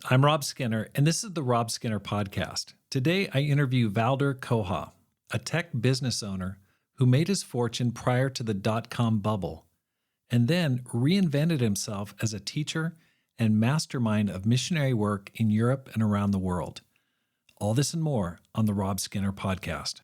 I'm Rob Skinner, and this is the Rob Skinner Podcast. Today, I interview Valdur Koha, a tech business owner who made his fortune prior to the dot-com bubble, and then reinvented himself as a teacher and mastermind of missionary work in Europe and around the world. All this and more on the Rob Skinner Podcast.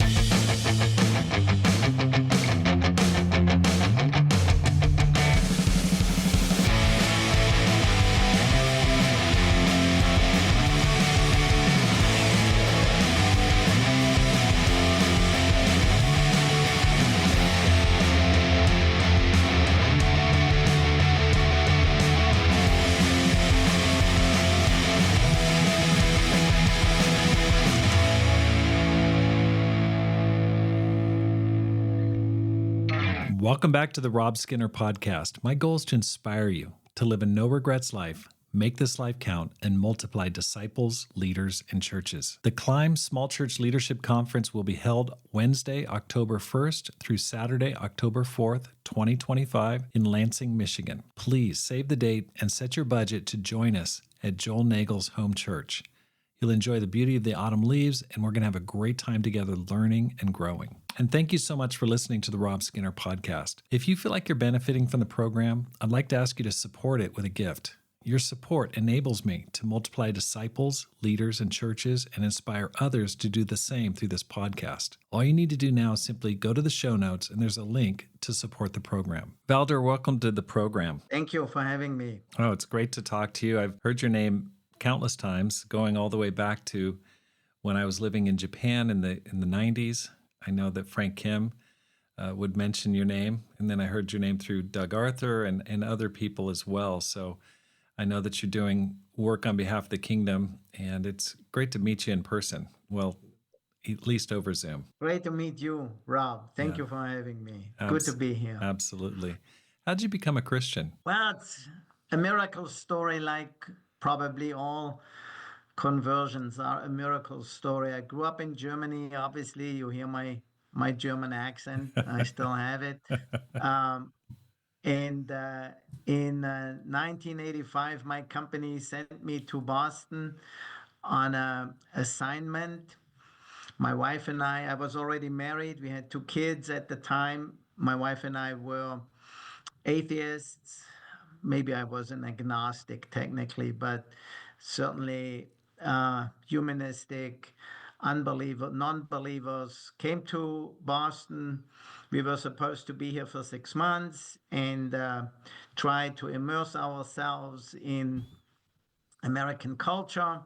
Welcome back to the Rob Skinner Podcast. My goal is to inspire you to live a no-regrets life, make this life count, and multiply disciples, leaders, and churches. The Climb Small Church Leadership Conference will be held Wednesday, October 1st through Saturday, October 4th, 2025 in Lansing, Michigan. Please save the date and set your budget to join us at Joel Nagel's home church. You'll enjoy the beauty of the autumn leaves, and we're going to have a great time together learning and growing. And thank you so much for listening to the Rob Skinner Podcast. If you feel like you're benefiting from the program, I'd like to ask you to support it with a gift. Your support enables me to multiply disciples, leaders, and churches and inspire others to do the same through this podcast. All you need to do now is simply go to the show notes, and there's a link to support the program. Valdur, welcome to the program. Thank you for having me. Oh, it's great to talk to you. I've heard your name countless times, going all the way back to when I was living in Japan in the 90s. I know that Frank Kim would mention your name, and then I heard your name through Doug Arthur and other people as well. So I know that you're doing work on behalf of the kingdom, and it's great to meet you in person. Well, at least over Zoom. Great to meet you, Rob. Thank you for having me. Good to be here. Absolutely. How did you become a Christian? Well, it's a miracle story, like probably all conversions are a miracle story. I grew up in Germany. Obviously, you hear my German accent. I still have it. And in 1985, my company sent me to Boston on an assignment. My wife and I was already married. We had 2 kids at the time. My wife and I were atheists. Maybe I was an agnostic technically, but certainly humanistic, non-believers, came to Boston. We were supposed to be here for 6 months and try to immerse ourselves in American culture.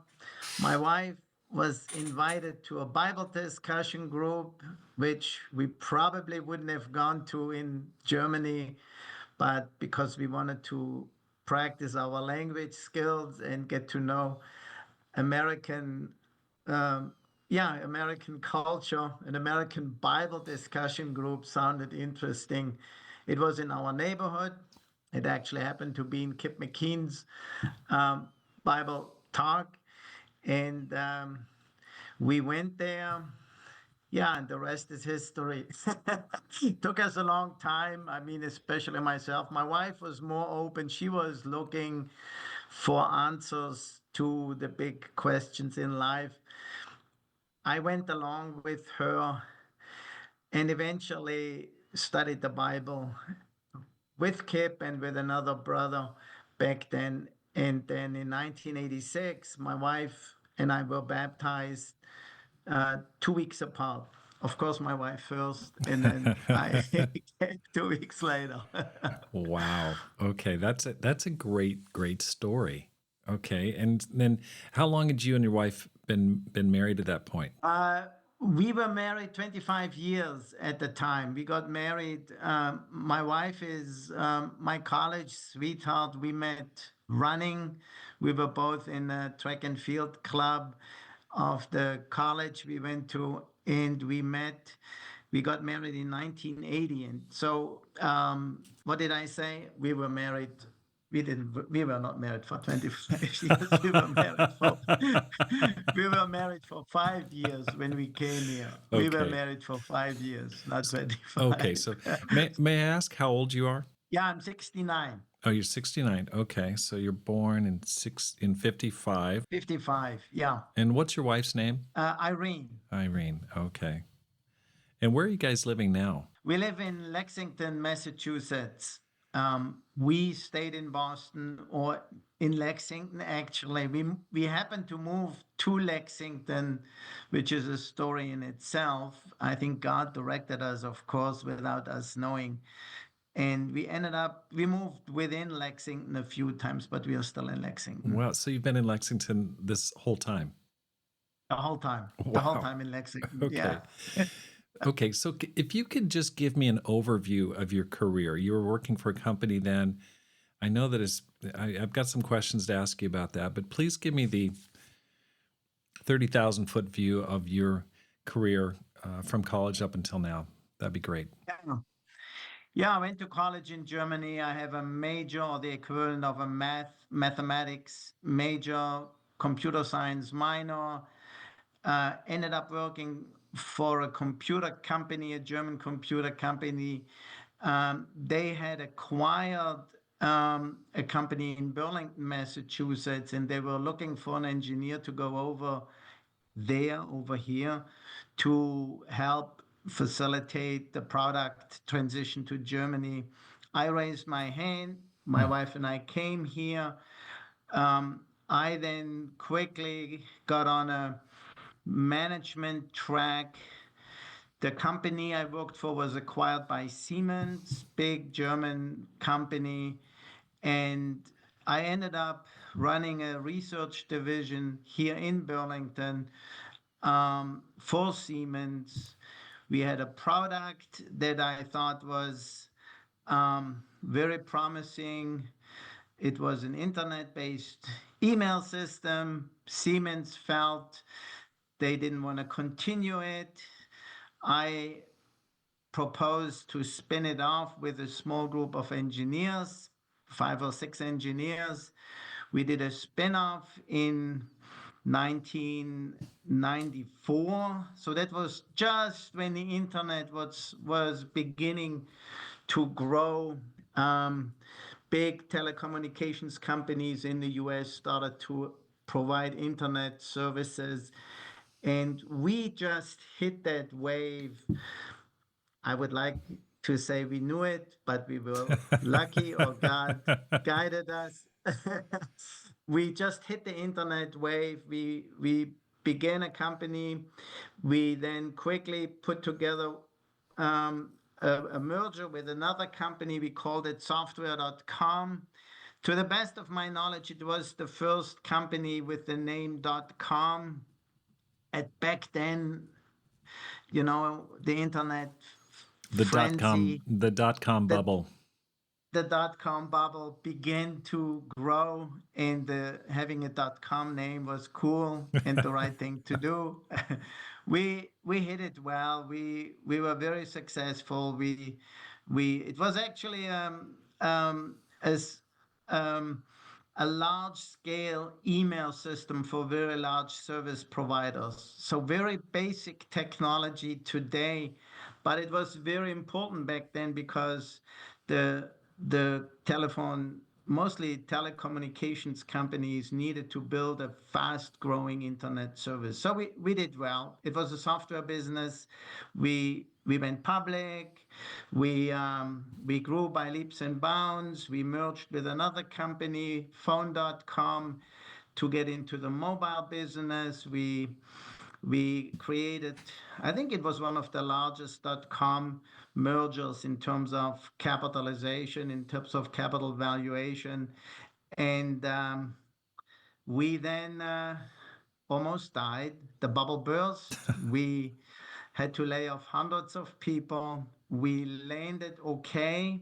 My wife was invited to a Bible discussion group, which we probably wouldn't have gone to in Germany, but because we wanted to practice our language skills and get to know American culture. An American Bible discussion group sounded interesting. It was in our neighborhood. It actually happened to be in Kip McKean's Bible talk. And we went there. Yeah, and the rest is history. It took us a long time. I mean, especially myself. My wife was more open. She was looking for answers to the big questions in life. I went along with her and eventually studied the Bible with Kip and with another brother back then. And then in 1986, my wife and I were baptized 2 weeks apart. Of course, my wife first, and then I 2 weeks later. Wow. Okay, that's a great story. Okay, and then how long had you and your wife been married at that point? We were married 25 years at the time. We got married. My wife is my college sweetheart. We met running. We were both in a track and field club of the college we went to, and we got married in 1980. And so what did I say? We were married. We were not married for 25 years. We were married for 5 years when we came here. We were married for 5 years, not 25. Okay, so may I ask how old you are? Yeah, I'm 69. Oh, you're 69. Okay. So you're born in 55. 55, yeah. And what's your wife's name? Irene. Irene. Okay. And where are you guys living now? We live in Lexington, Massachusetts. We stayed in Boston or in Lexington, actually. We happened to move to Lexington, which is a story in itself. I think God directed us, of course, without us knowing. And we moved within Lexington a few times, but we are still in Lexington. Wow. So you've been in Lexington this whole time. The whole time. Wow. The whole time in Lexington. Okay. Yeah. Okay. So if you could just give me an overview of your career, you were working for a company then. I know that I've got some questions to ask you about that, but please give me the 30,000 foot view of your career from college up until now. That'd be great. Yeah. Yeah, I went to college in Germany. I have a major, or the equivalent of a mathematics major, computer science minor. Ended up working for a computer company, a German computer company. They had acquired a company in Burlington, Massachusetts, and they were looking for an engineer to go over here, to help facilitate the product transition to Germany. I raised my hand. My wife and I came here. I then quickly got on a management track. The company I worked for was acquired by Siemens, big German company, and I ended up running a research division here in Burlington for Siemens. We had a product that I thought was very promising. It was an internet-based email system. Siemens felt they didn't want to continue it. I proposed to spin it off with a small group of engineers, 5 or 6 engineers. We did a spin-off in 1994. So that was just when the internet was beginning to grow. Big telecommunications companies in the US started to provide internet services. And we just hit that wave. I would like to say we knew it, but we were lucky, or God guided us. We just hit the internet wave. We began a company. We then quickly put together a merger with another company. We called it software.com. To the best of my knowledge, it was the first company with the name .com. Back then, the internet frenzy, the dot-com bubble. The dot-com bubble began to grow, and having a .com name was cool and the right thing to do. We hit it well. We were very successful. It was actually as a large scale email system for very large service providers. So very basic technology today, but it was very important back then because the mostly telecommunications companies needed to build a fast growing internet service. So we did well. It was a software business. We went public. We grew by leaps and bounds. We merged with another company, phone.com, to get into the mobile business. We created, I think it was one of the largest .com mergers in terms of capitalization, in terms of capital valuation. And we then almost died. The bubble burst. We had to lay off hundreds of people. We landed okay.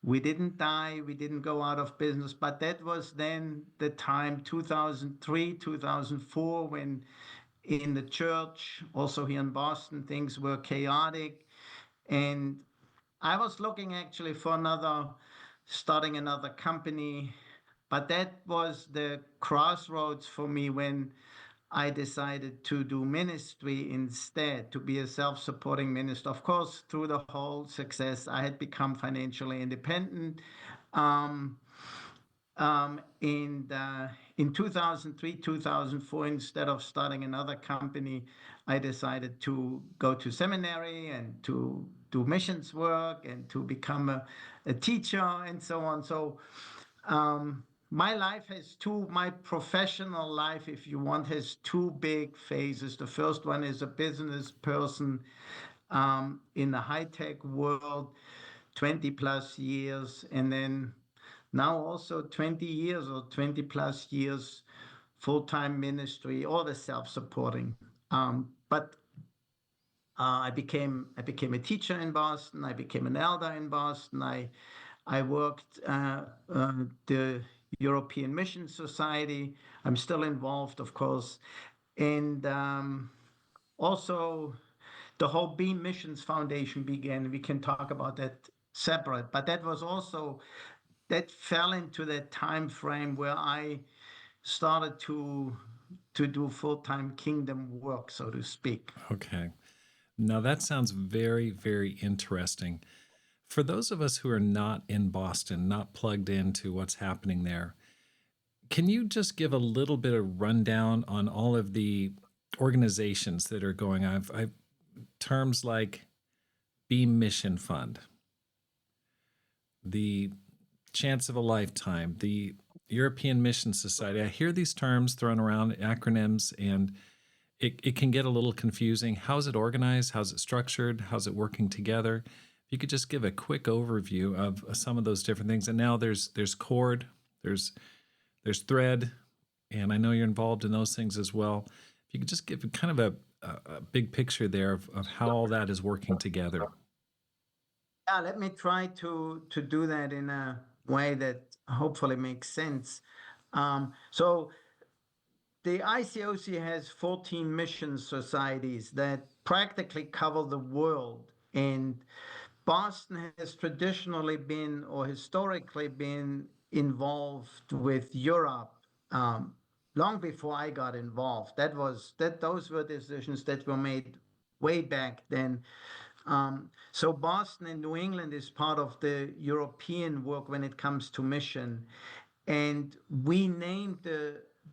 We didn't die. We didn't go out of business. But that was then the time, 2003, 2004, when in the church, also here in Boston, things were chaotic. And I was looking actually for starting another company. But that was the crossroads for me when I decided to do ministry instead, to be a self-supporting minister. Of course, through the whole success, I had become financially independent. Um, in 2003, 2004, instead of starting another company, I decided to go to seminary and to do missions work and to become a teacher and so on. So my life has my professional life, if you want, has two big phases. The first one is a business person in the high-tech world, 20 plus years, and then now also 20 years or 20 plus years full-time ministry, all the self-supporting. But I became a teacher in Boston. I became an elder in Boston. I worked the European Mission Society. I'm still involved, of course, and also the whole Beam Missions Foundation began. We can talk about that separate, but that fell into that time frame where I started to do full-time kingdom work, so to speak. Okay. Now that sounds very, very interesting. For those of us who are not in Boston, not plugged into what's happening there, can you just give a little bit of rundown on all of the organizations that are going? I've terms like Beam Mission Fund, the Chance of a Lifetime, the European Mission Society. I hear these terms thrown around, acronyms, and it can get a little confusing. How's it organized? How's it structured? How's it working together? If you could just give a quick overview of some of those different things. And now there's Cord, there's Thread, and I know you're involved in those things as well. If you could just give kind of a big picture there of how all that is working together. Yeah, let me try to do that in a way that hopefully makes sense. So the ICOC has 14 mission societies that practically cover the world. And Boston has traditionally been or historically been involved with Europe long before I got involved. Those were decisions that were made way back then. So Boston and New England is part of the European work when it comes to mission. And we named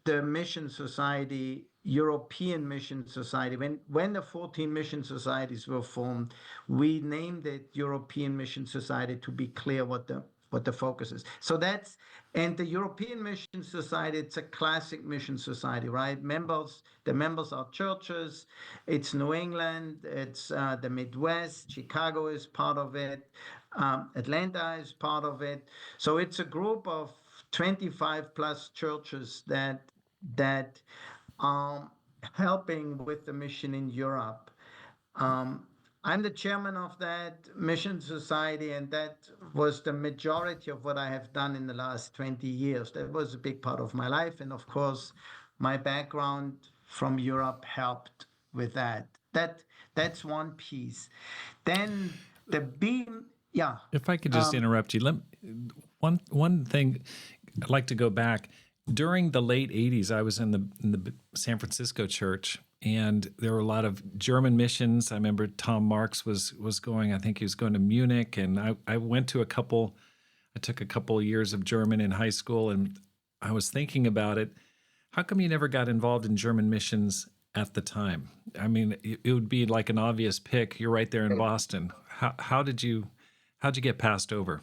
the mission society European Mission Society. When the 14 mission societies were formed, we named it European Mission Society to be clear what the focus is. So and the European Mission Society, it's a classic mission society, right? The members are churches. It's New England, it's the Midwest, Chicago is part of it, Atlanta is part of it. So it's a group of 25 plus churches that helping with the mission in Europe. I'm the chairman of that mission society, and that was the majority of what I have done in the last 20 years. That was a big part of my life. And of course, my background from Europe helped with that. That's one piece. Then the beam, yeah. If I could just interrupt you, one thing I'd like to go back. During the late 80s, I was in the San Francisco church, and there were a lot of German missions. I remember Tom Marks was going, I think he was going to Munich, and I took a couple of years of German in high school, and I was thinking about it. How come you never got involved in German missions at the time? I mean, it would be like an obvious pick. You're right there in Boston. How'd you get passed over?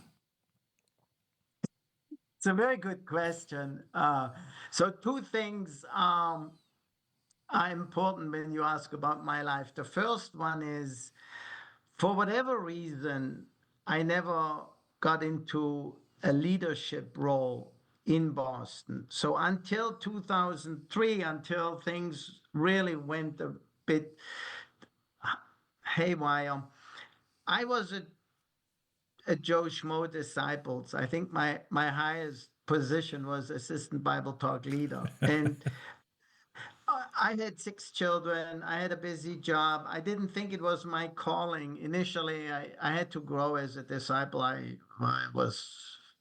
It's a very good question. So two things are important when you ask about my life. The first one is, for whatever reason, I never got into a leadership role in Boston. So until 2003, until things really went a bit haywire, I was a Joe Schmo disciples. I think my highest position was assistant Bible talk leader. And I had 6 children. I had a busy job. I didn't think it was my calling. Initially, I had to grow as a disciple.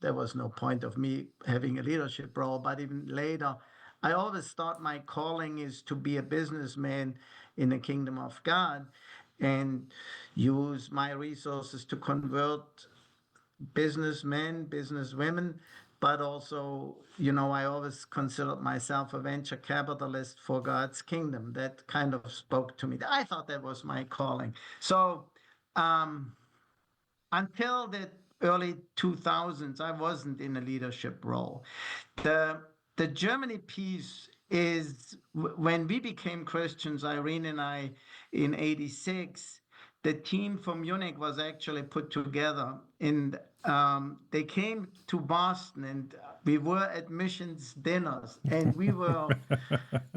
There was no point of me having a leadership role, but even later, I always thought my calling is to be a businessman in the kingdom of God and use my resources to convert businessmen, businesswomen, but also, I always considered myself a venture capitalist for God's kingdom. That kind of spoke to me. I thought that was my calling. So, um, until the early 2000s, I wasn't in a leadership role. The the Germany piece is when we became Christians, Irene and I, in '86. The team from Munich was actually put together, and they came to Boston, and we were at missions dinners, and we were,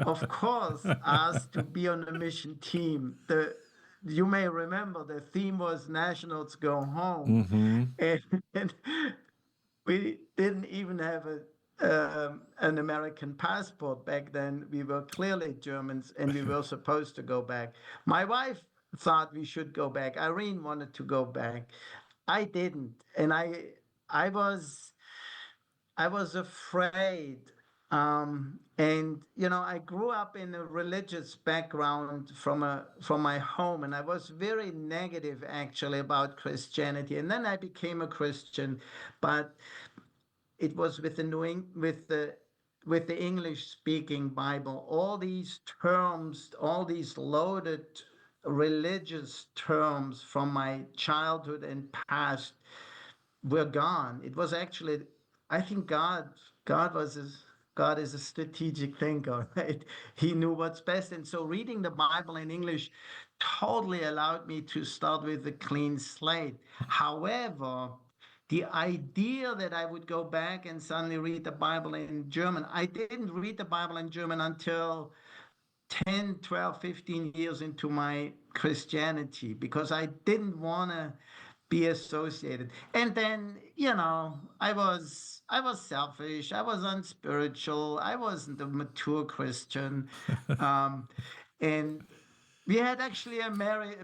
of course, asked to be on a mission team. You may remember the theme was Nationals Go Home, Mm-hmm. and, and we didn't even have an American passport back then. We were clearly Germans, and we were supposed to go back. My wife thought we should go back. Irene wanted to go back. I didn't, and I was I was afraid. And I grew up in a religious background from my home, and I was very negative actually about Christianity. And then I became a Christian, but it was with the with the English speaking Bible. All these terms, all these loaded religious terms from my childhood and past were gone. It was actually, I think God was his, God is a strategic thinker, right? He knew what's best. And so reading the Bible in English totally allowed me to start with a clean slate. However, the idea that I would go back and suddenly read the Bible in German, I didn't read the Bible in German until 10, 12, 15 years into my Christianity because I didn't want to be associated. And then, I was selfish, I was unspiritual, I wasn't a mature Christian. Um, and we had actually a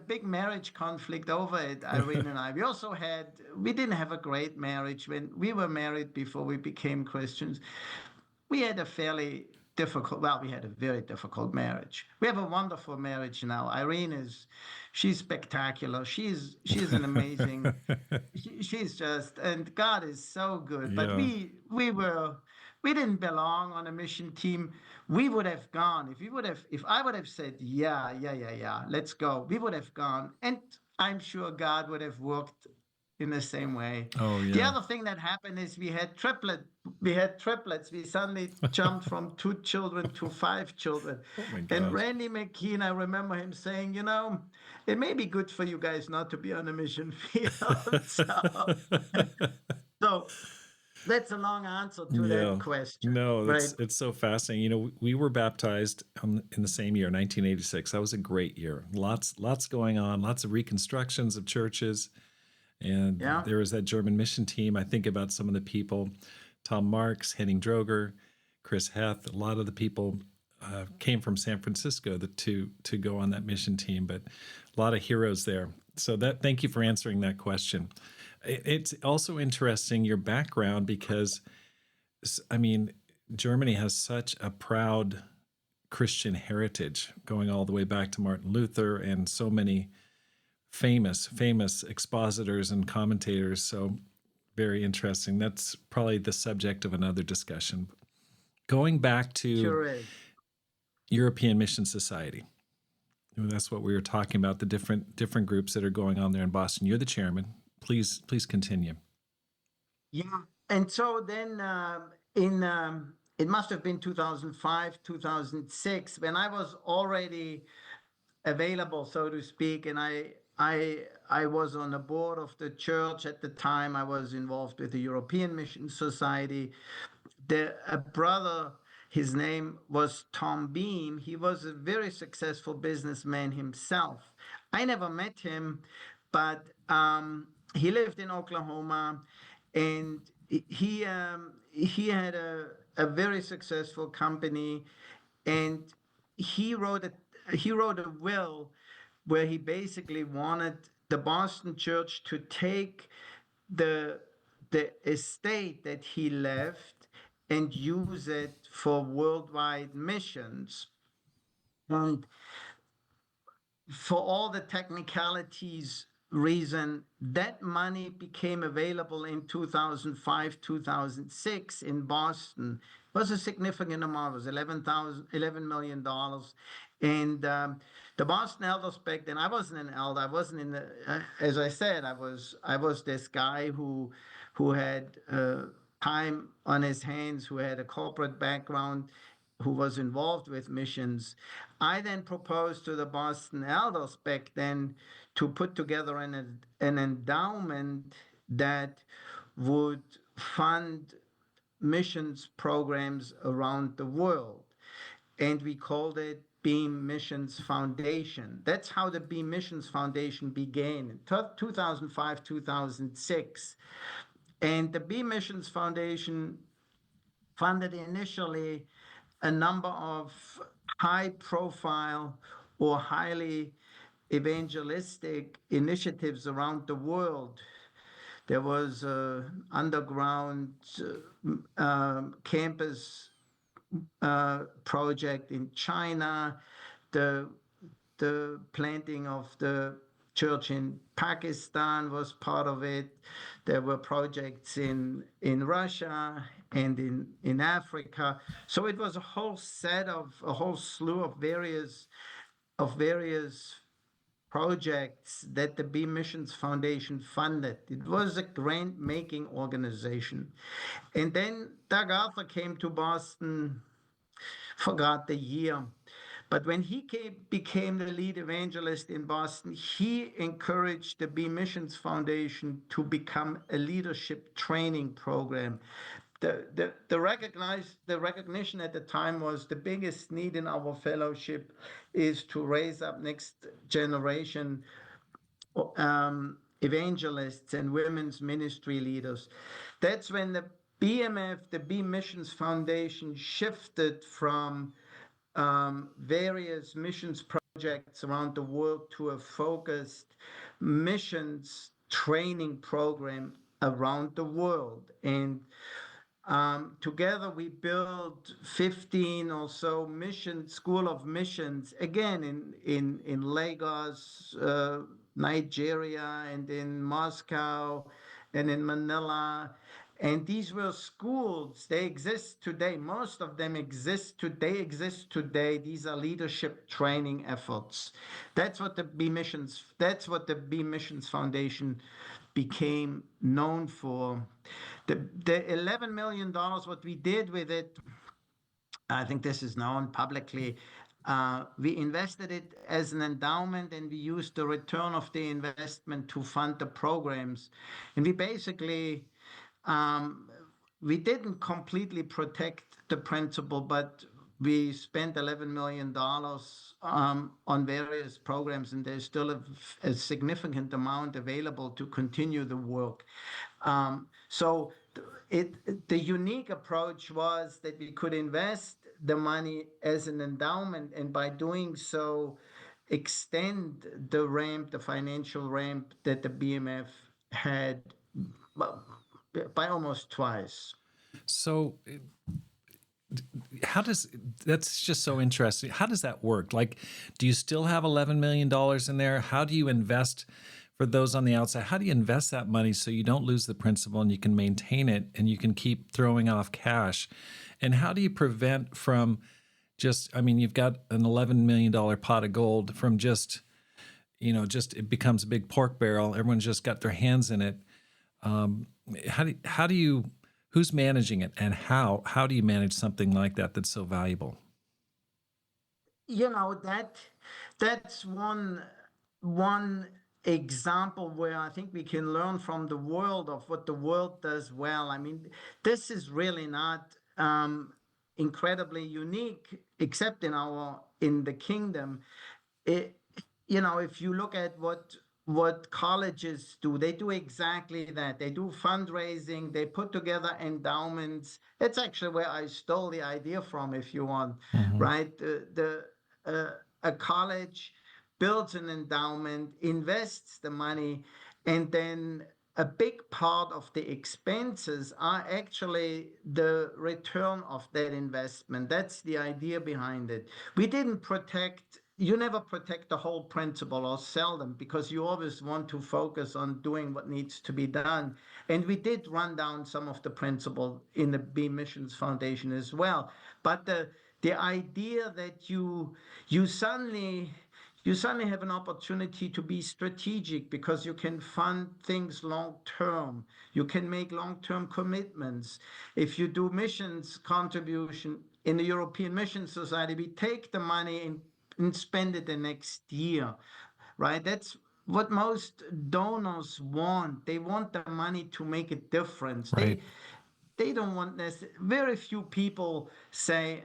big marriage conflict over it, Irene and I. We didn't have a great marriage when we were married before we became Christians. We had a fairly difficult, well, we had a very difficult marriage. We have a wonderful marriage now. She's spectacular. She's an amazing, she's just, and God is so good. But Yeah. we didn't belong on a mission team. We would have gone if I would have said, yeah, yeah, yeah, yeah, let's go. We would have gone. And I'm sure God would have worked in the same way. Oh, The yeah. other thing that happened is we had triplets. We suddenly jumped from 2 children to 5 children. Oh my And gosh. Randy McKean, I remember him saying, it may be good for you guys not to be on a mission field. So that's a long answer to that Yeah. question, No, right? it's so fascinating. We were baptized in the same year, 1986. That was a great year. Lots going on, lots of reconstructions of churches. And Yeah. there was that German mission team. I think about some of the people, Tom Marks, Henning Droger, Chris Heth. A lot of the people came from San Francisco to go on that mission team, but a lot of heroes there. So thank you for answering that question. It's also interesting your background because, I mean, Germany has such a proud Christian heritage going all the way back to Martin Luther and so many famous expositors and commentators. So very interesting. That's probably the subject of another discussion. Going back to Sure is. European Mission Society. That's what we were talking about, the different groups that are going on there in Boston. You're the chairman. Please continue. Yeah. And so then in it must have been 2005, 2006, when I was already available, so to speak, and I was on the board of the church at the time. I was involved with the European Mission Society. A brother, his name was Tom Beam. He was a very successful businessman himself. I never met him, but he lived in Oklahoma, and he had a very successful company, and he wrote a will where he basically wanted the Boston church to take the estate that he left and use it for worldwide missions. And for all the technicalities reason, that money became available in 2005, 2006 in Boston. It was a significant amount. It was $11 million. And the Boston elders back then, I wasn't an elder. I wasn't in the, as I said, I was this guy who had time on his hands, who had a corporate background, who was involved with missions. I then proposed to the Boston elders back then to put together an endowment that would fund missions programs around the world. And we called it Beam Missions Foundation. That's how the Beam Missions Foundation began in 2005, 2006. And the Beam Missions Foundation funded initially a number of high profile or highly evangelistic initiatives around the world. There was an underground campus project in China, the planting of the church in Pakistan was part of it. There were projects in Russia and in Africa. So it was a whole slew of various projects that the Beam Missions Foundation funded. It was a grant making organization. And then Doug Arthur came to Boston, forgot the year. But when he became the lead evangelist in Boston, he encouraged the Beam Missions Foundation to become a leadership training program. The recognition at the time was the biggest need in our fellowship is to raise up next generation evangelists and women's ministry leaders. That's when the BMF, the Beam Missions Foundation, shifted from various missions projects around the world to a focused missions training program around the world. And together we built 15 or so school of missions, again in Lagos, Nigeria, and in Moscow, and in Manila. And these were schools. They exist today. Most of them exist today. These are leadership training efforts. That's what the Beam Missions Foundation became known for. The $11 million, what we did with it, I think this is known publicly. We invested it as an endowment, and we used the return of the investment to fund the programs. And we basically, we didn't completely protect the principal, but we spent $11 million on various programs, and there's still a significant amount available to continue the work. So the unique approach was that we could invest the money as an endowment, and by doing so, extend the financial ramp that the BMF had by almost twice. So that's just so interesting. How does that work? Like, do you still have $11 million in there? How do you invest, for those on the outside, how do you invest that money so you don't lose the principal and you can maintain it and you can keep throwing off cash? And how do you prevent from you've got an $11 million pot of gold from just it becomes a big pork barrel. Everyone's just got their hands in it. Who's managing it, and how do you manage something like that that's so valuable? That's one example where I think we can learn from the world of what the world does well. I mean, this is really not incredibly unique, except in the kingdom. If you look at what colleges do, they do exactly that. They do fundraising, they put together endowments. It's actually where I stole the idea from, if you want, right? A college builds an endowment, invests the money, and then a big part of the expenses are actually the return of that investment. That's the idea behind it. We didn't protect, you never protect the whole principle or sell them, because you always want to focus on doing what needs to be done. And we did run down some of the principle in the B Missions Foundation as well. But the idea that you suddenly you suddenly have an opportunity to be strategic, because you can fund things long term. You can make long term commitments. If you do missions contribution in the European Mission Society, we take the money and spend it the next year, right? That's what most donors want. They want the money to make a difference. Right. They don't want this. Very few people say,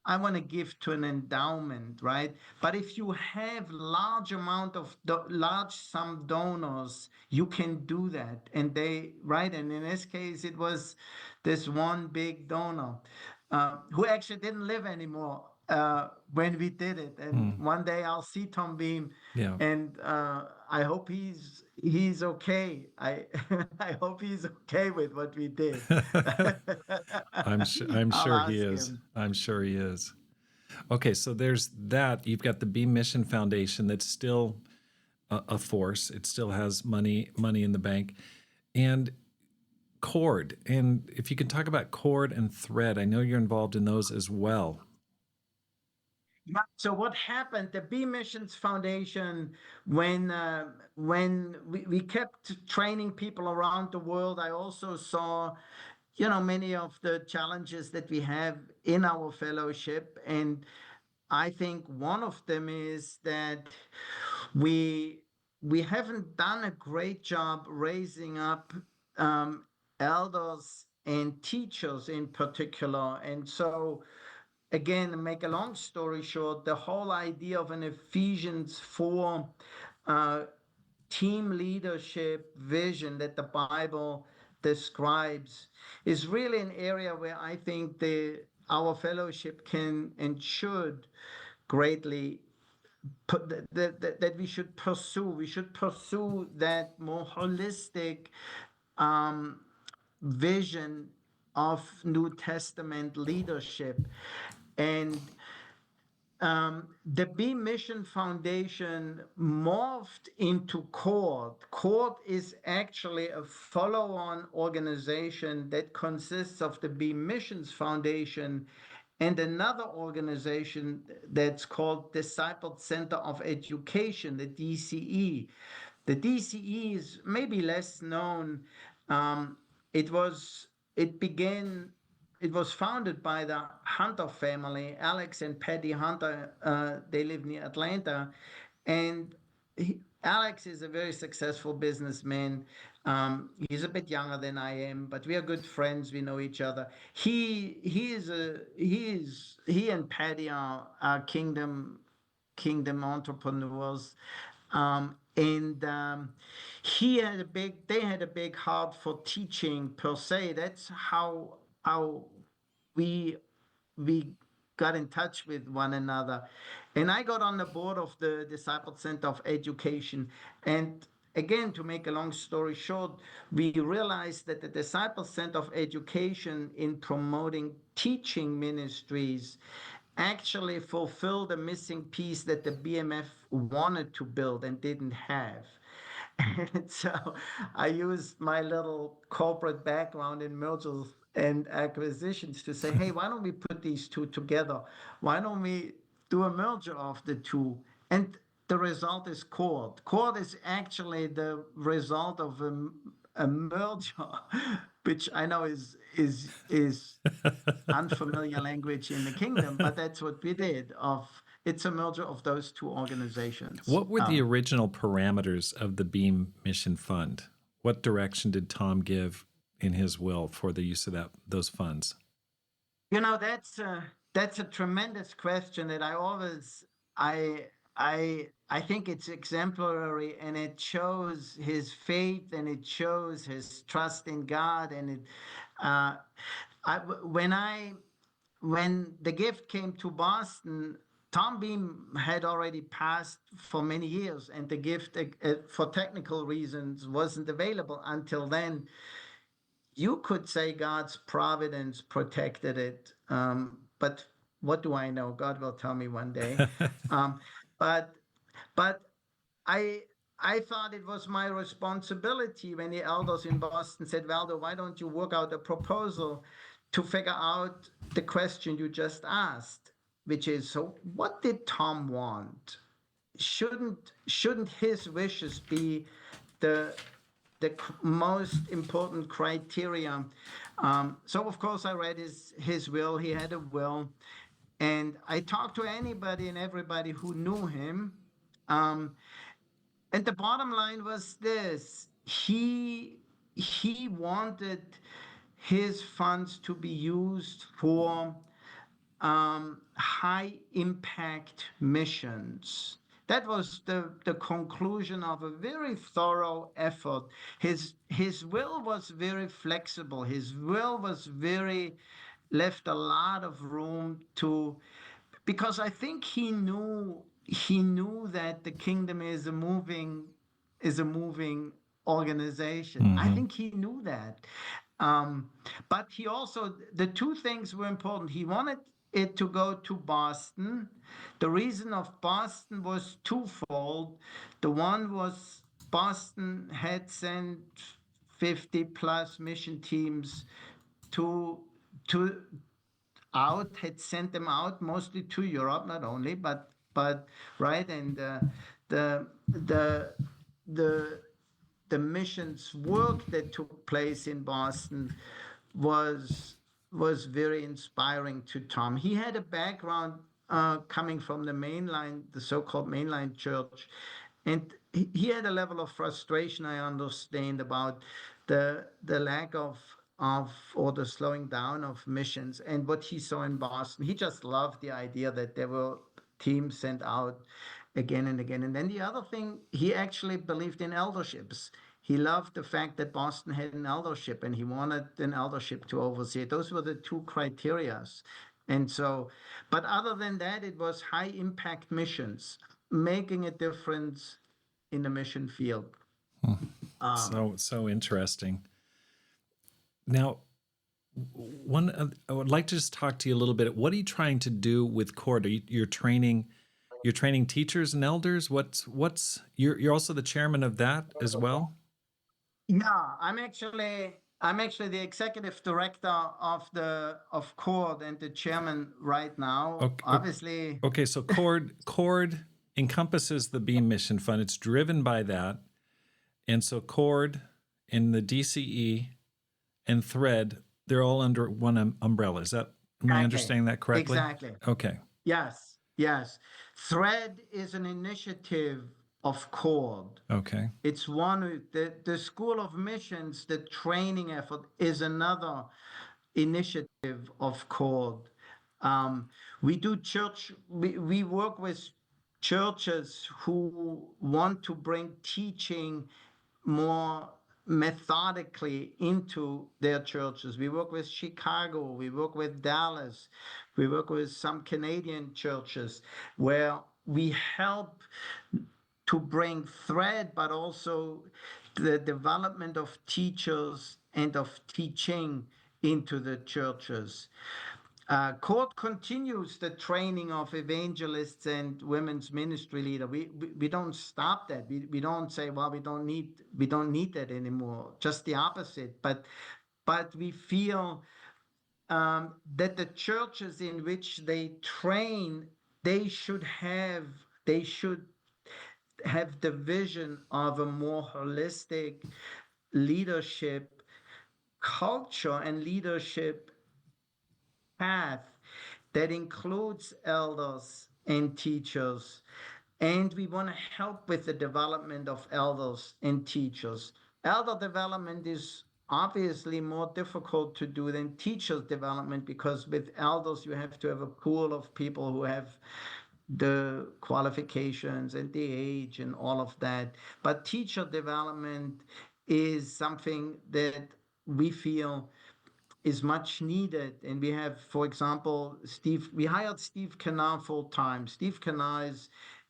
I want to give to an endowment, right? But if you have large amount of large sum donors, you can do that. And they, right? And in this case, it was this one big donor who actually didn't live anymore when we did it. And one day I'll see Tom Beam, Yeah. and I hope he's okay. I I hope he's okay with what we did. I'm I'll sure he ask is. him. I'm sure he is. Okay, so there's that. You've got the B Mission Foundation that's still a force. It still has money in the bank, and Cord. And if you can talk about Cord and Thread, I know you're involved in those as well. So what happened? The B Missions Foundation, when we kept training people around the world, I also saw, many of the challenges that we have in our fellowship, and I think one of them is that we we haven't done a great job raising up um, elders and teachers in particular, and so again, make a long story short, the whole idea of an Ephesians 4 uh, team leadership vision that the Bible describes is really an area where I think our fellowship can and should greatly put that we should pursue. We should pursue that more holistic um, vision of New Testament leadership. And the B Mission Foundation morphed into Cord. Cord is actually a follow on organization that consists of the B Missions Foundation and another organization that's called Disciple Center of Education, the DCE. The DCE is maybe less known. Um, it was it began it was founded by the Hunter family, Alex and Patty Hunter. They live near Atlanta, and Alex is a very successful businessman. He's a bit younger than I am, but we are good friends. We know each other. He and Patty are kingdom entrepreneurs. And they had a big heart for teaching per se. That's how we we got in touch with one another. And I got on the board of the Disciple Center of Education. And again, to make a long story short, we realized that the Disciple Center of Education, in promoting teaching ministries, actually fulfilled a missing piece that the BMF wanted to build and didn't have. And so I used my little corporate background in mergers and acquisitions to say, hey, why don't we put these two together? Why don't we do a merger of the two? And the result is Cord. Cord is actually the result of a merger, which I know is unfamiliar language in the kingdom, but that's what we did. It's a merger of those two organizations. What were the original parameters of the Beam Mission Fund? What direction did Tom give in his will for the use of those funds? That's a tremendous question that I think it's exemplary, and it shows his faith and it shows his trust in God. And when the gift came to Boston, Tom Beam had already passed for many years, and the gift, for technical reasons, wasn't available until then. You could say God's providence protected it, but what do I know? God will tell me one day. Um, but but I I thought it was my responsibility when the elders in Boston said, Valdo, why don't you work out a proposal to figure out the question you just asked, which is, so what did Tom want? Shouldn't his wishes be the most important criteria? So of course I read his will. He had a will, and I talked to anybody and everybody who knew him. Um, and the bottom line was this: he wanted his funds to be used for high impact missions. That was the conclusion of a very thorough effort. His will was very flexible. His will was very left a lot of room to, because I think he knew that the kingdom is a moving organization. I Mm-hmm. think he knew that. But he also, the two things were important. He wanted it to go to Boston. The reason of Boston was twofold. The one was Boston had sent 50 plus mission teams to to had sent them out mostly to Europe, not only, but right, and the the the the missions work that took place in Boston was was very inspiring to Tom. He had a background coming from the mainline, the so-called mainline church, and he had a level of frustration, I understand, about the lack of or the slowing down of missions. And what he saw in Boston, he just loved the idea that there were teams sent out again and again. And then the other thing, he actually believed in elderships. He loved the fact that Boston had an eldership, and he wanted an eldership to oversee it. Those were the two criterias. And so, but other than that, it was high impact missions, making a difference in the mission field. So interesting. Now, I would like to just talk to you a little bit. What are you trying to do with Cord? You're training teachers and elders. You're also the chairman of that as well. Yeah, I'm actually the executive director of Cord and the chairman right now. Okay, Obviously, okay. So Cord encompasses the Beam Mission Fund. It's driven by that, and so Cord and the DCE and Thread, they're all under one umbrella. Am I understanding that correctly? Exactly. Okay. Yes, yes. Thread is an initiative of Cord. Okay. It's the School of Missions, the training effort is another initiative of Cord. We do we work with churches who want to bring teaching more methodically into their churches. We work with Chicago, we work with Dallas, we work with some Canadian churches where we help to bring thread, but also the development of teachers and of teaching into the churches. Court continues the training of evangelists and women's ministry leader. We don't stop that. We don't say, well, we don't need that anymore. Just the opposite. But we feel that the churches in which they train, they should have the vision of a more holistic leadership culture and leadership path that includes elders and teachers. And we want to help with the development of elders and teachers. Elder development is obviously more difficult to do than teachers development, because with elders you have to have a pool of people who have the qualifications and the age and all of that. But teacher development is something that we feel is much needed. And we have, for example, we hired Steve Canard full time. Steve Canard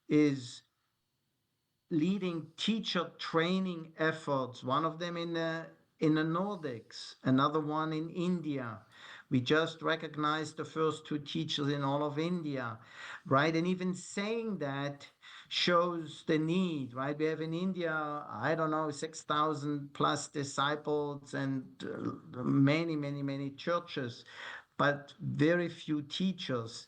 is leading teacher training efforts, one of them in the Nordics, another one in India. We just recognized the first two teachers in all of India, right? And even saying that shows the need, right? We have in India, I don't know, 6,000 plus disciples and many, many, many churches, but very few teachers.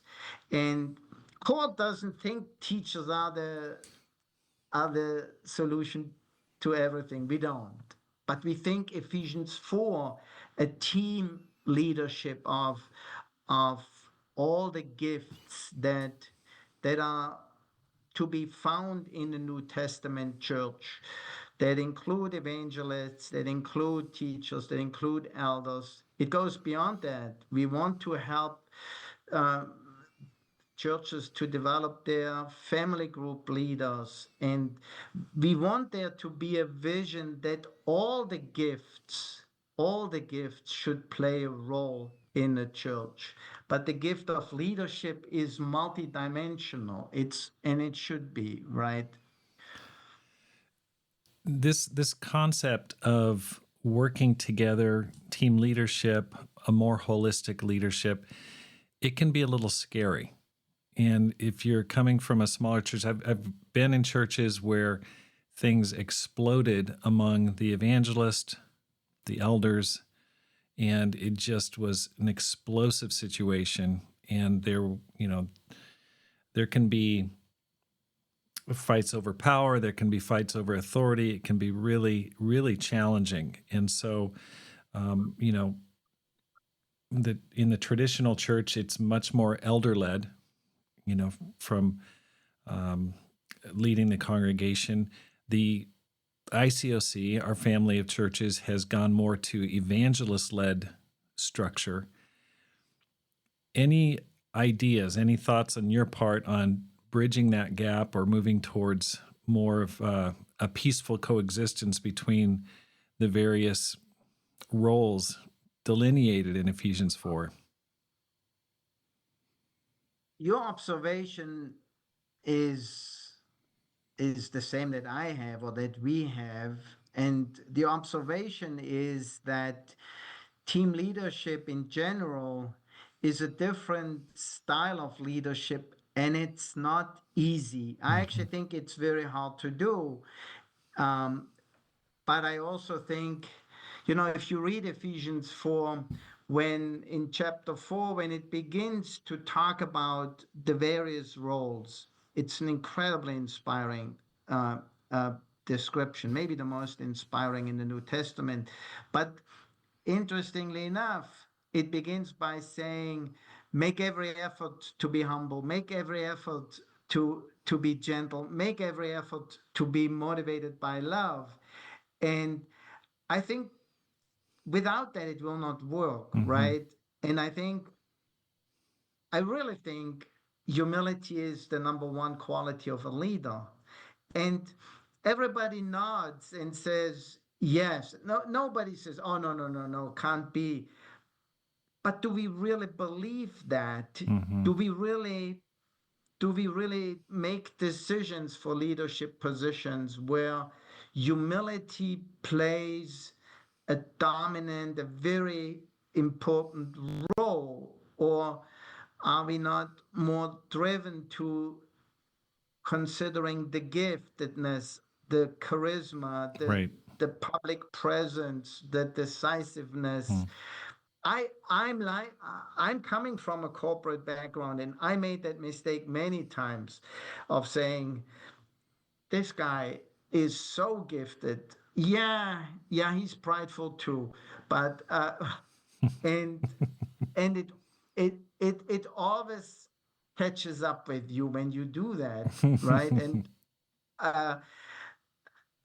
And Court doesn't think teachers are the solution to everything. We don't. But we think Ephesians 4, a team leadership of all the gifts that are to be found in the New Testament church, that include evangelists, that include teachers, that include elders. It goes beyond that. We want to help churches to develop their family group leaders. And we want there to be a vision that all the gifts should play a role in a church. But the gift of leadership is multidimensional. And it should be, right? This concept of working together, team leadership, a more holistic leadership, it can be a little scary. And if you're coming from a smaller church, I've been in churches where things exploded among the evangelist, the elders, and it just was an explosive situation. And there can be fights over power, there can be fights over authority. It can be really, really challenging. And so, you know, in the traditional church, it's much more elder led, from leading the congregation. The ICOC, our family of churches, has gone more to evangelist-led structure. Any ideas, any thoughts on your part on bridging that gap or moving towards more of a peaceful coexistence between the various roles delineated in Ephesians 4? Your observation is the same that I have or that we have. And the observation is that team leadership in general is a different style of leadership, and it's not easy. I actually think it's very hard to do. But I also think, if you read Ephesians 4, when in chapter 4, when it begins to talk about the various roles, it's an incredibly inspiring description, maybe the most inspiring in the New Testament. But interestingly enough, it begins by saying, make every effort to be humble, make every effort to be gentle, make every effort to be motivated by love. And I think without that, it will not work, right? And I really think humility is the number one quality of a leader. And everybody nods and says, yes. No, nobody says, oh, no, no, no, no, can't be. But do we really believe that? Do we really make decisions for leadership positions where humility plays a dominant, a very important role? Or are we not more driven to considering the giftedness, the charisma, Right. the public presence, the decisiveness? I'm coming from a corporate background, and I made that mistake many times of saying, this guy is so gifted. Yeah, he's prideful too, but and it always catches up with you when you do that, right? And uh,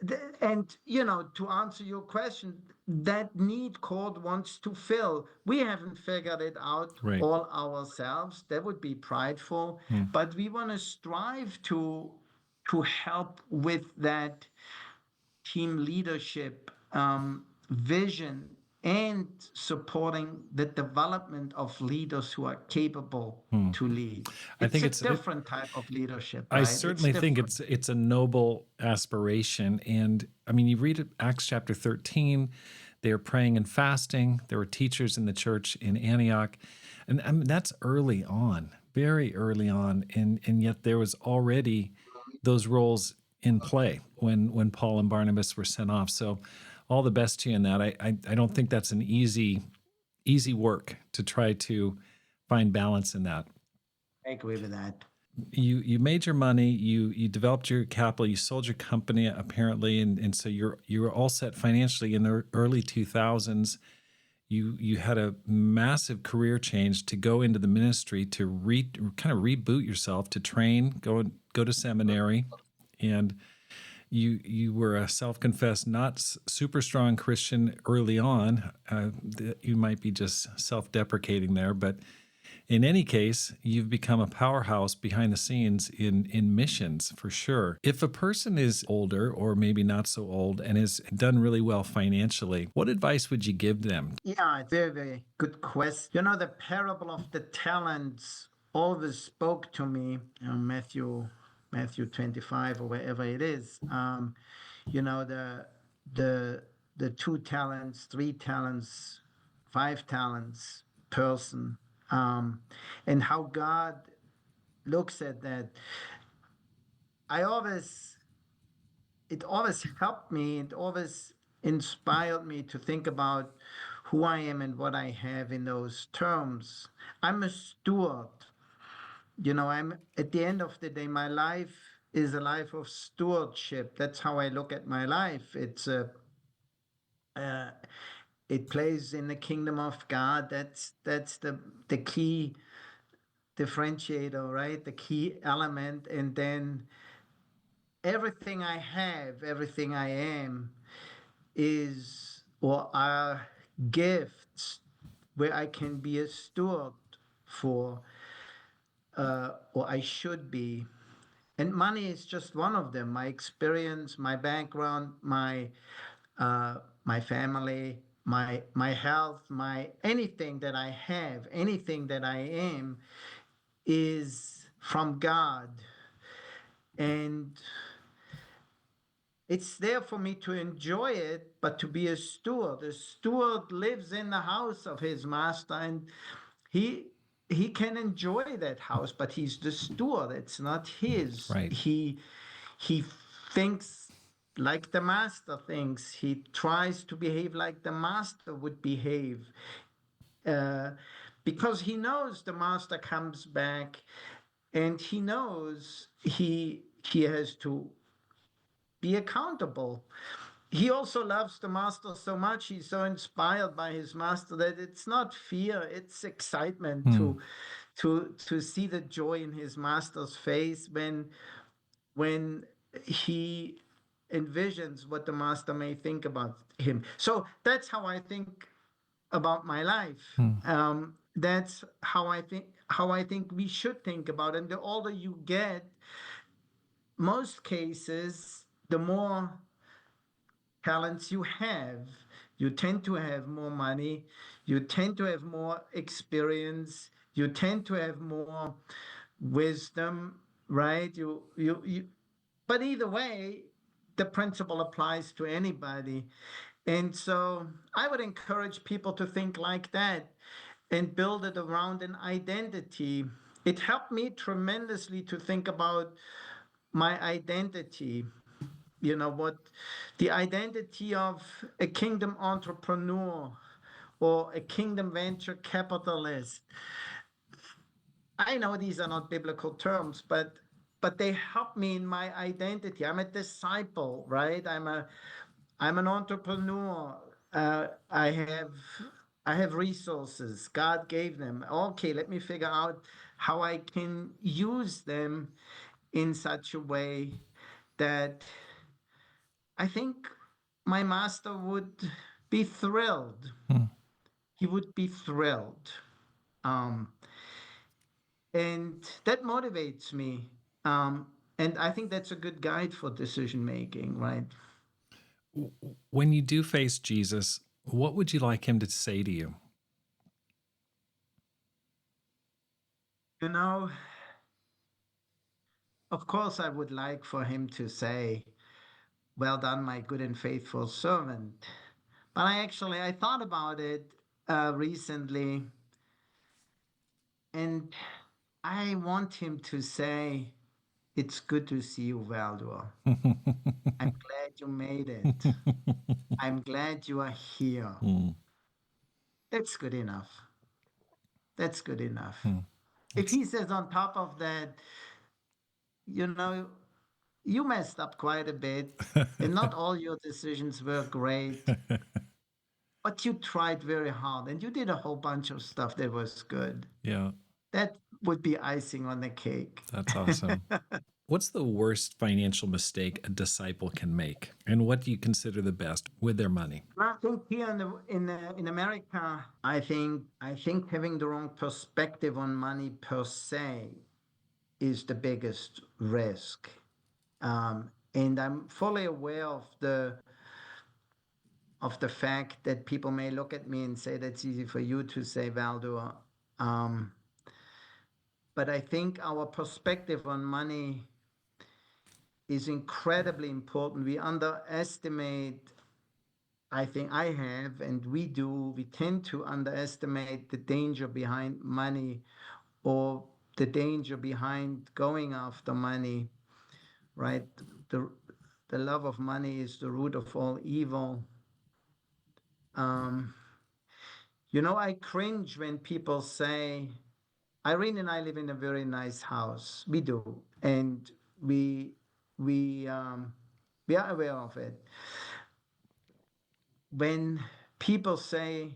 to answer your question, that need Cord wants to fill. We haven't figured it out Right. all ourselves. That would be prideful, but we want to strive to help with that team leadership vision. and supporting the development of leaders who are capable to lead. I It's think a different type of leadership, I right? It's certainly think different. it's a noble aspiration. And I mean, you read Acts chapter 13, they were praying and fasting. There were teachers in the church in Antioch. And I mean, that's early on, very early on. And yet there was already those roles in play when Paul and Barnabas were sent off. So all the best to you in that. I don't think that's an easy work to try to find balance in that. I agree with that. You made your money, you developed your capital, you sold your company apparently, and so you were all set financially in the early 2000s. You had a massive career change to go into the ministry to kind of reboot yourself, to train, go to seminary, and you were a self-confessed not super strong Christian early on. You might be just self-deprecating there, but in any case, you've become a powerhouse behind the scenes in missions for sure. If a person is older or maybe not so old and has done really well financially, what advice would you give them? Yeah, it's a very, very good question. You know, the parable of the talents always spoke to me, Matthew 25 or wherever it is. You know, the 2 talents, 3 talents, 5 talents person, and how God looks at that. I always it always helped me. It always inspired me to think about who I am and what I have in those terms. I'm a steward. You know, I'm at the end of the day, my life is a life of stewardship. That's how I look at my life. Uh, it plays in the kingdom of God. That's the key differentiator, right? The key element. And then everything I have, everything I am is or are gifts where I can be a steward for, or I should be. And money is just one of them. My experience, my background, my family, my health, my anything that I have, anything that I am, is from God, and it's there for me to enjoy it, but to be a steward. A steward lives in the house of his master, and he he can enjoy that house, but he's the steward. It's not his. Right. He thinks like the master thinks. He tries to behave like the master would behave, uh, because he knows the master comes back, and he knows he has to be accountable. He also loves the master so much, he's so inspired by his master, that it's not fear, it's excitement to see the joy in his master's face when he envisions what the master may think about him. So that's how I think about my life. That's how I think we should think about it. And the older you get, most cases, the more talents you have, you tend to have more money, you tend to have more experience, you tend to have more wisdom, right? But either way, the principle applies to anybody. And so I would encourage people to think like that and build it around an identity. It helped me tremendously to think about my identity. You know, what the identity of a kingdom entrepreneur or a kingdom venture capitalist. I know these are not biblical terms, but they help me in my identity. I'm a disciple, right? I'm an entrepreneur. I have resources. God gave them. Okay, let me figure out how I can use them in such a way that I think my master would be thrilled. He would be thrilled. Um, and that motivates me. And I think that's a good guide for decision making, right? When you do face Jesus, what would you like him to say to you? You know, of course, I would like for him to say, "Well done, my good and faithful servant." But I thought about it recently, and I want him to say, "It's good to see you, Valdur. I'm glad you made it. I'm glad you are here." Mm, That's good enough. That's good enough. mm. If It's he says on top of that, you know, you messed up quite a bit, and not all your decisions were great, but you tried very hard and you did a whole bunch of stuff that was good. yeah, That would be icing on the cake. that's awesome. What's the worst financial mistake a disciple can make, and what do you consider the best with their money? I think here in America, I think having the wrong perspective on money per se is the biggest risk. And I'm fully aware of the fact that people may look at me and say that's easy for you to say, Valdur. Um, but I think our perspective on money is incredibly important. We underestimate, I think I have, and we tend to underestimate the danger behind money or the danger behind going after money, right? The, the love of money is the root of all evil. Um, I cringe when people say, Irene and I live in a very nice house. We do, and we we um, we are aware of it. When people say,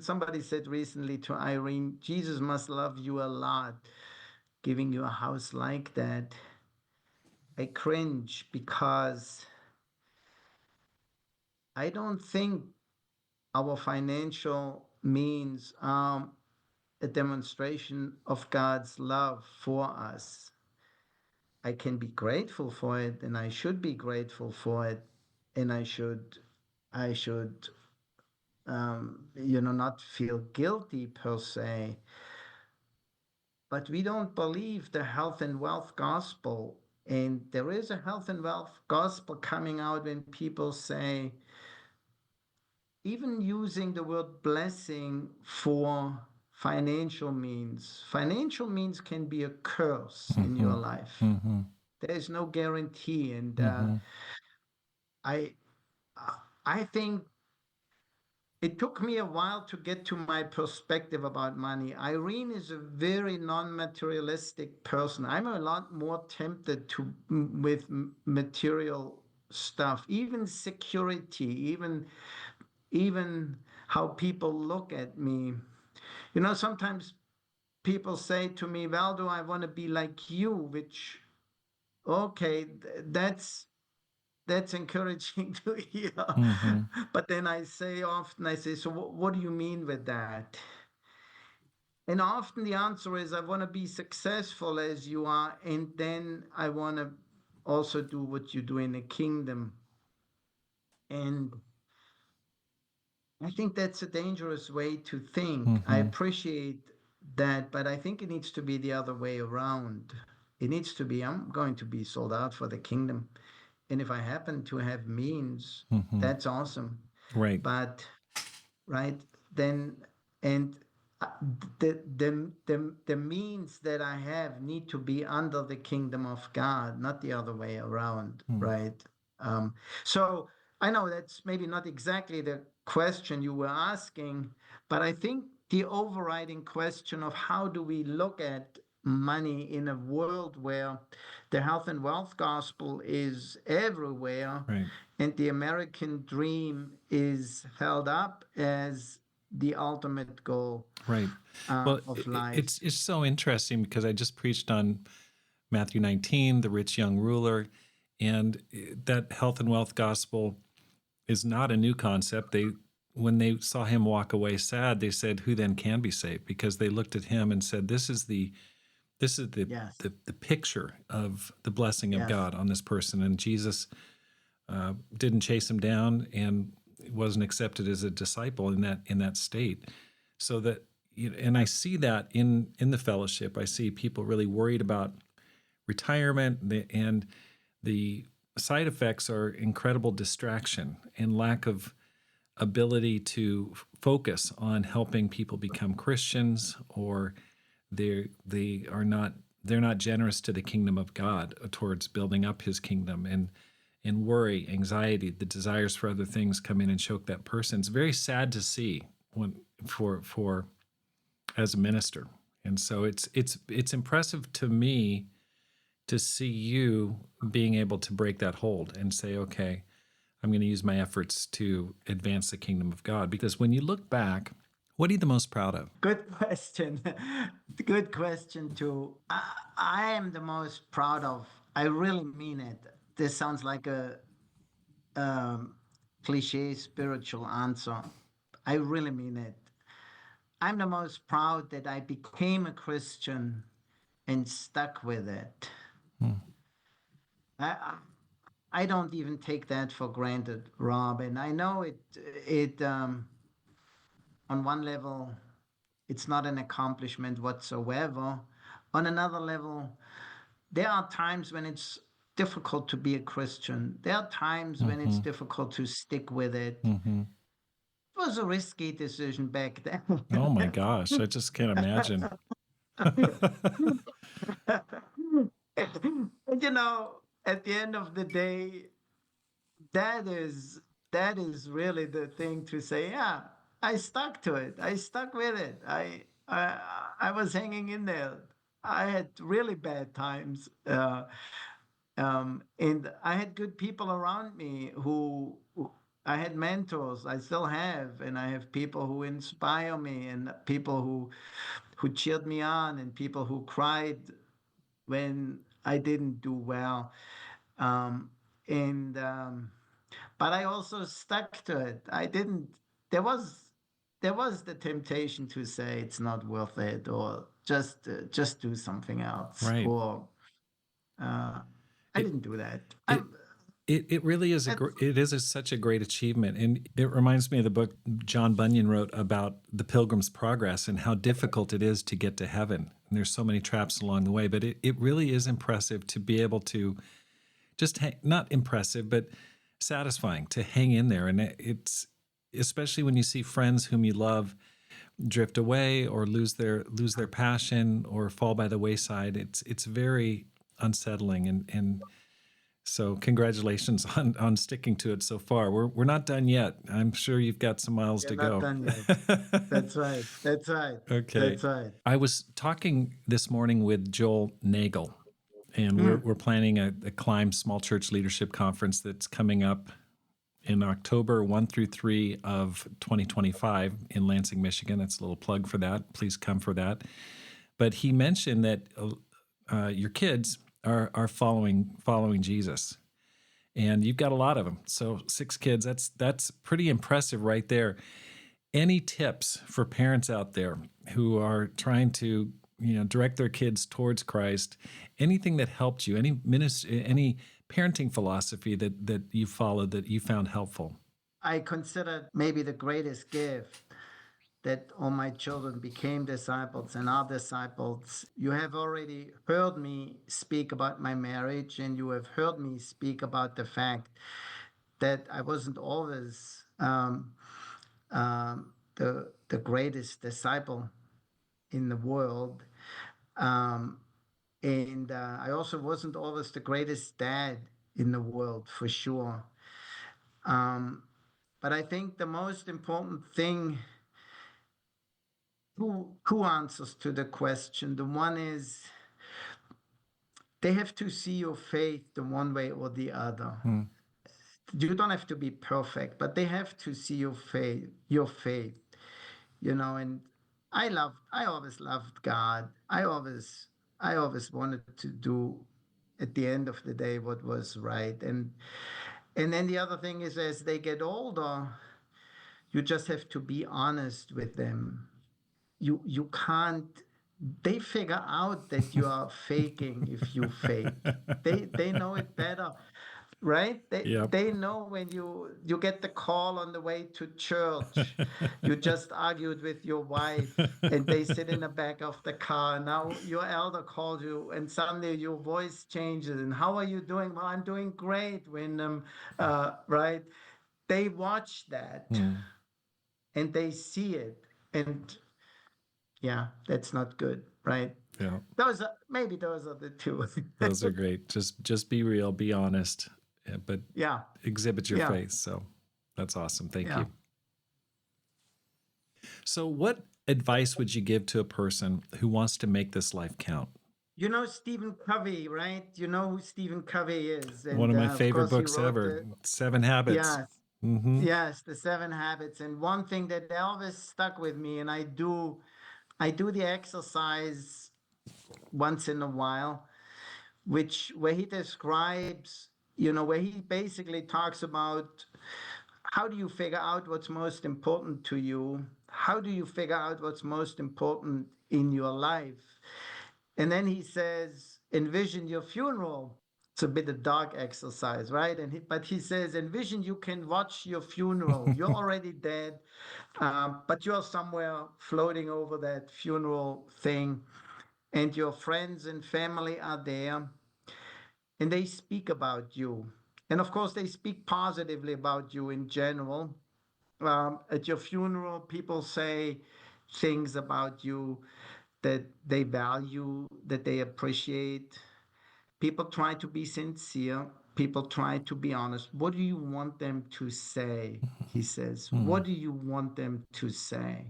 somebody said recently to Irene, Jesus must love you a lot, giving you a house like that. I cringe because I don't think our financial means are a demonstration of God's love for us. I can be grateful for it and I should be grateful for it and I should not feel guilty per se. But we don't believe the health and wealth gospel. And there is a health and wealth gospel coming out when people say, even using the word blessing for financial means can be a curse in your Mm-hmm. life. Mm-hmm. There is no guarantee. And Mm-hmm. I, I think it took me a while to get to my perspective about money. Irene is a very non-materialistic person. I'm a lot more tempted with material stuff, even security, even how people look at me. Sometimes people say to me, Valdo, I want to be like you, which, okay, that's encouraging to hear. Mm-hmm. But then I say, so what do you mean with that? And often the answer is, I want to be successful as you are, and then I want to also do what you do in the kingdom. And I think that's a dangerous way to think. I Mm-hmm. appreciate that, but I think it needs to be the other way around. It needs to be, I'm going to be sold out for the kingdom. And if I happen to have means, Mm-hmm. that's awesome. Right. But right then, and uh, the means that I have need to be under the kingdom of God, not the other way around, Mm. right? So I know that's maybe not exactly the question you were asking, but I think the overriding question of how do we look at money in a world where the health and wealth gospel is everywhere Right. and the American dream is held up as the ultimate goal Right. Well, of life. it's so interesting because I just preached on Matthew 19, the rich young ruler, and that health and wealth gospel is not a new concept. When they saw him walk away sad, they said, "Who then can be saved?" Because they looked at him and said, "This is the Yes, the picture of the blessing of yes, God on this person." And Jesus didn't chase him down, and wasn't accepted as a disciple in that state. So that, and I see that in the fellowship. I see people really worried about retirement, and the side effects are incredible distraction and lack of ability to focus on helping people become Christians, or they're not generous to the kingdom of God, towards building up his kingdom, and worry, anxiety, the desires for other things come in and choke that person. It's very sad to see when for as a minister. And so it's impressive to me to see you being able to break that hold and say, okay, I'm going to use my efforts to advance the kingdom of God. Because when you look back, what are you the most proud of? Good question. Good question, too. I am the most proud of, I really mean it. This sounds like a cliche spiritual answer. I really mean it. I'm the most proud that I became a Christian and stuck with it. I, I don't even take that for granted, Rob. And I know it on one level, it's not an accomplishment whatsoever. On another level, there are times when it's difficult to be a Christian. There are times when it's difficult to stick with it. Mm-hmm. It was a risky decision back then. Oh my gosh, I just can't imagine. And at the end of the day, that is that is really the thing to say. Yeah, I stuck to it. I stuck with it. I was hanging in there. I had really bad times, and I had good people around me who I had mentors. I still have, and I have people who inspire me, and people who cheered me on, and people who cried when I didn't do well. Um, and But I also stuck to it. I didn't. There was there was the temptation to say it's not worth it, or just do something else, Right. or I It didn't do that. it I'm. it really is such a great achievement, and it reminds me of the book John Bunyan wrote about the Pilgrim's Progress and how difficult it is to get to heaven. And there's so many traps along the way, but it really is impressive to be able to just not impressive, but satisfying to hang in there. And it's especially when you see friends whom you love drift away or lose their passion or fall by the wayside. It's very unsettling, and so congratulations on sticking to it so far. We're not done yet. I'm sure you've got some miles You're to not go. done yet. That's right. That's right. Okay. That's right. I was talking this morning with Joel Nagel, and we're planning a Climb Small Church Leadership Conference that's coming up in October 1 through 3 of 2025 in Lansing, Michigan. That's a little plug for that. Please come for that. But he mentioned that your kids are following Jesus, and you've got a lot of them. So 6 kids. That's pretty impressive right there. Any tips for parents out there who are trying to direct their kids towards Christ? Anything that helped you? Any parenting philosophy that you followed that you found helpful? I consider maybe the greatest gift that all my children became disciples and are disciples. You have already heard me speak about my marriage, and you have heard me speak about the fact that I wasn't always the greatest disciple in the world. Um, and I also wasn't always the greatest dad in the world, for sure. Um, but I think the most important thing, two answers to the question. The one is they have to see your faith the one way or the other. You don't have to be perfect, but they have to see your faith, and I always loved God. I always wanted to do at the end of the day what was right. And then the other thing is, as they get older, you just have to be honest with them. You can't They figure out that you are faking if you fake. They know it better. right? Yep. They know when you get the call on the way to church. You just argued with your wife, and they sit in the back of the car. Now your elder calls you, and suddenly your voice changes. And how are you doing? Well, I'm doing great, Wyndham. Right? They watch that Mm, and they see it, and yeah, that's not good, right? yeah. Maybe those are the two. Those are great. Just be real, be honest, but Yeah, exhibit your yeah, faith. So that's awesome. Thank yeah. you. So what advice would you give to a person who wants to make this life count? You know Stephen Covey, right? You know who Stephen Covey is, One and of my of favorite course he books wrote ever, the Seven Habits. yes, Mm-hmm. yes, the Seven Habits. And one thing that Elvis stuck with me, and I do the exercise once in a while, which where he describes, where he basically talks about how do you figure out what's most important to you? How do you figure out what's most important in your life? And then he says, envision your funeral. It's a bit of dog exercise, right? But he says, envision you can watch your funeral. You're already dead, but you're somewhere floating over that funeral thing, and your friends and family are there, and they speak about you. And of course, they speak positively about you in general. At your funeral, people say things about you that they value, that they appreciate. People try to be sincere. People try to be honest. What do you want them to say? He says, Mm, what do you want them to say?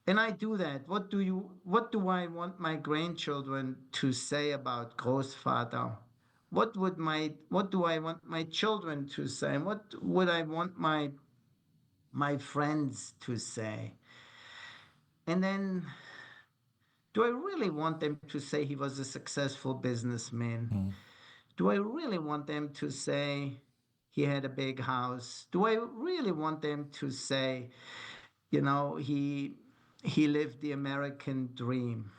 And I do that. What do I want my grandchildren to say about Großvater? What do I want my children to say? What would I want my friends to say? And then, do I really want them to say he was a successful businessman? mm, Do I really want them to say he had a big house? Do I really want them to say, he lived the American dream?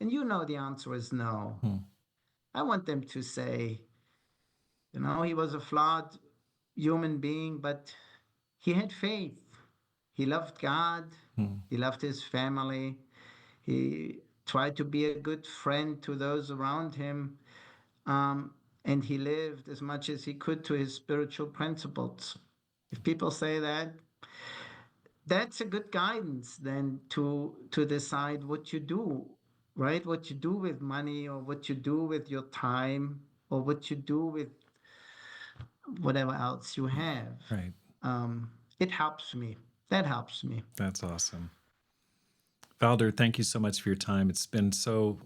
And the answer is no. mm, I want them to say, he was a flawed human being, but he had faith. He loved God. mm. He loved his family. He tried to be a good friend to those around him. Um, and he lived as much as he could to his spiritual principles. If people say that, that's a good guidance then to decide what you do, right? What you do with money, or what you do with your time, or what you do with whatever else you have. Right. It helps me. That helps me. That's awesome. Valdur, thank you so much for your time. It's been so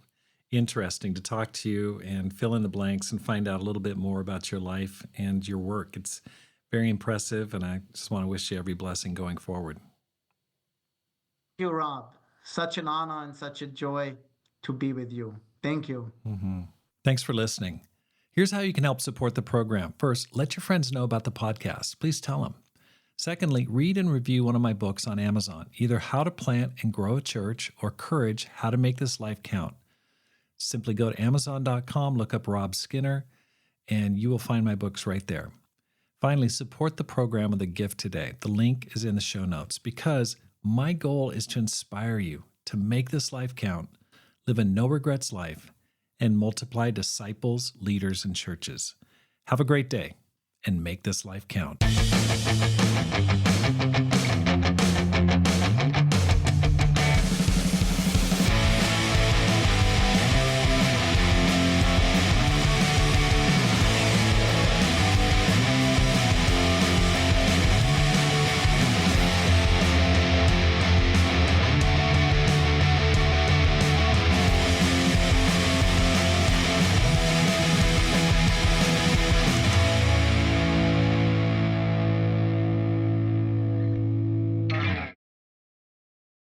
interesting to talk to you and fill in the blanks and find out a little bit more about your life and your work. It's very impressive, and I just want to wish you every blessing going forward. Thank you, Rob. Such an honor and such a joy to be with you. Thank you. Mm-hmm. Thanks for listening. Here's how you can help support the program. First, let your friends know about the podcast. Please tell them. Secondly, read and review one of my books on Amazon, either How to Plant and Grow a Church or Courage, How to Make This Life Count. Simply go to Amazon.com, look up Rob Skinner, and you will find my books right there. Finally, support the program with a gift today. The link is in the show notes, because my goal is to inspire you to make this life count, live a no regrets life, and multiply disciples, leaders, and churches. Have a great day and make this life count.